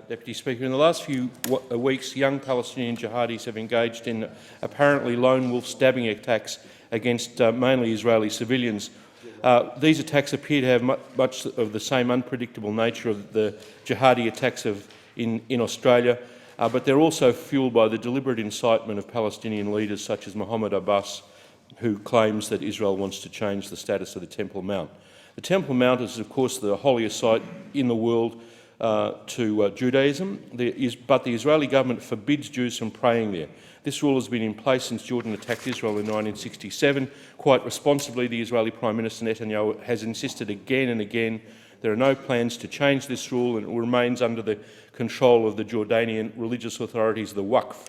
Deputy Speaker. In the last few weeks, young Palestinian jihadis have engaged in apparently lone wolf stabbing attacks against mainly Israeli civilians. These attacks appear to have much of the same unpredictable nature of the jihadi attacks in Australia, but they're also fuelled by the deliberate incitement of Palestinian leaders such as Mohammed Abbas, who claims that Israel wants to change the status of the Temple Mount. The Temple Mount is, of course, the holiest site in the world to Judaism, but the Israeli government forbids Jews from praying there. This rule has been in place since Jordan attacked Israel in 1967. Quite responsibly, the Israeli Prime Minister Netanyahu has insisted again and again there are no plans to change this rule, and it remains under the control of the Jordanian religious authorities, the Waqf.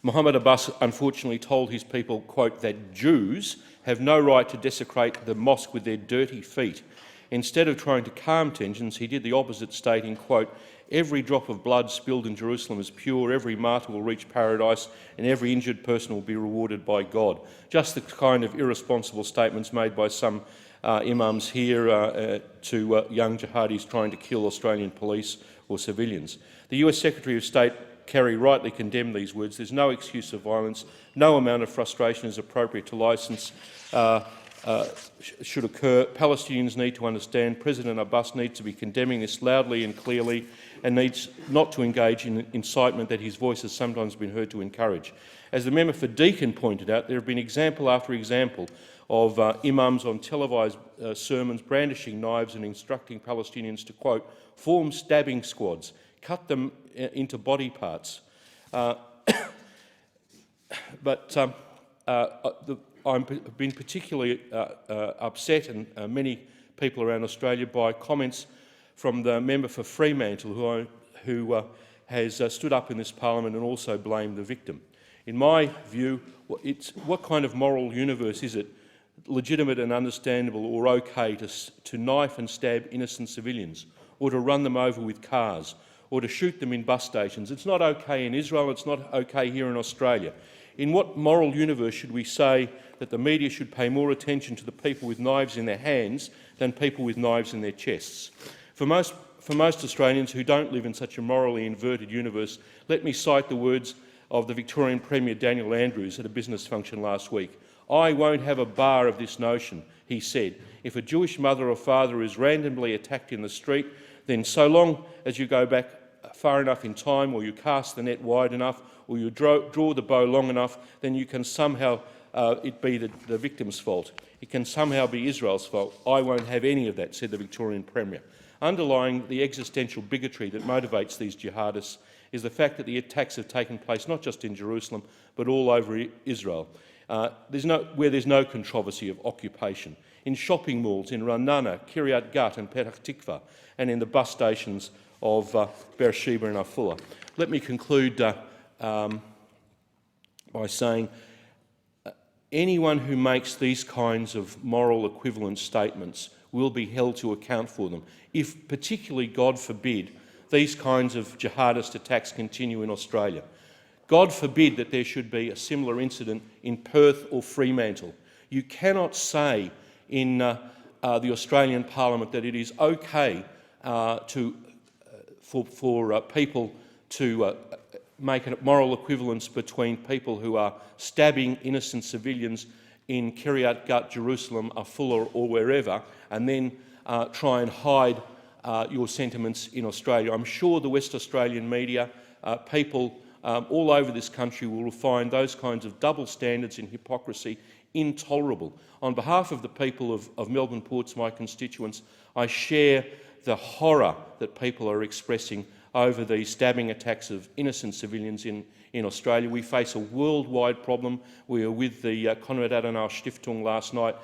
Mohammed Abbas unfortunately told his people, quote, that Jews have no right to desecrate the mosque with their dirty feet. Instead of trying to calm tensions, he did the opposite, stating, quote, every drop of blood spilled in Jerusalem is pure, every martyr will reach paradise, and every injured person will be rewarded by God. Just the kind of irresponsible statements made by some imams here to young jihadis trying to kill Australian police or civilians. The US Secretary of State Kerry rightly condemned these words. There's no excuse of violence. No amount of frustration is appropriate to licence should occur. Palestinians need to understand President Abbas needs to be condemning this loudly and clearly and needs not to engage in incitement that his voice has sometimes been heard to encourage. As the member for Deakin pointed out, there have been example after example of imams on televised sermons brandishing knives and instructing Palestinians to, quote, form stabbing squads, cut them into body parts. I've been particularly upset, and many people around Australia, by comments from the member for Fremantle who has stood up in this parliament and also blamed the victim. In my view, what kind of moral universe is it, legitimate and understandable or okay, to knife and stab innocent civilians, or to run them over with cars, or to shoot them in bus stations? It's not okay in Israel, it's not okay here in Australia. In what moral universe should we say that the media should pay more attention to the people with knives in their hands than people with knives in their chests? For most Australians who don't live in such a morally inverted universe, let me cite the words of the Victorian Premier Daniel Andrews at a business function last week. I won't have a bar of this notion, he said. If a Jewish mother or father is randomly attacked in the street, then so long as you go back far enough in time, or you cast the net wide enough, or you draw the bow long enough, then you can somehow it be the victim's fault. It can somehow be Israel's fault. I won't have any of that, said the Victorian Premier. Underlying the existential bigotry that motivates these jihadists is the fact that the attacks have taken place not just in Jerusalem, but all over Israel, where there's no controversy of occupation. In shopping malls in Ra'anana, Kiryat Gat and Petah Tikva, and in the bus stations of Beersheba and Afula. Let me conclude by saying anyone who makes these kinds of moral equivalent statements will be held to account for them. If, particularly, God forbid, these kinds of jihadist attacks continue in Australia. God forbid that there should be a similar incident in Perth or Fremantle. You cannot say in the Australian Parliament that it is okay for people to make a moral equivalence between people who are stabbing innocent civilians in Kiryat Gat, Jerusalem, Afula or wherever, and then try and hide your sentiments in Australia. I'm sure the West Australian media, people all over this country will find those kinds of double standards and hypocrisy intolerable. On behalf of the people of Melbourne Ports, my constituents, I share the horror that people are expressing over these stabbing attacks of innocent civilians in Australia. We face a worldwide problem. We were with the Konrad Adenauer Stiftung last night,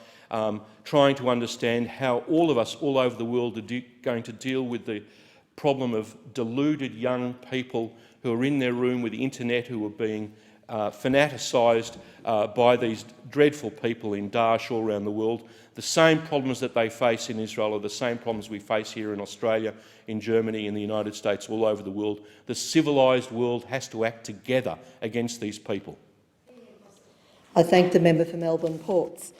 trying to understand how all of us all over the world are going to deal with the problem of deluded young people who are in their room with the internet, who are being fanaticised by these dreadful people in Daesh all around the world. The same problems that they face in Israel are the same problems we face here in Australia, in Germany, in the United States, all over the world. The civilised world has to act together against these people. I thank the member for Melbourne Ports.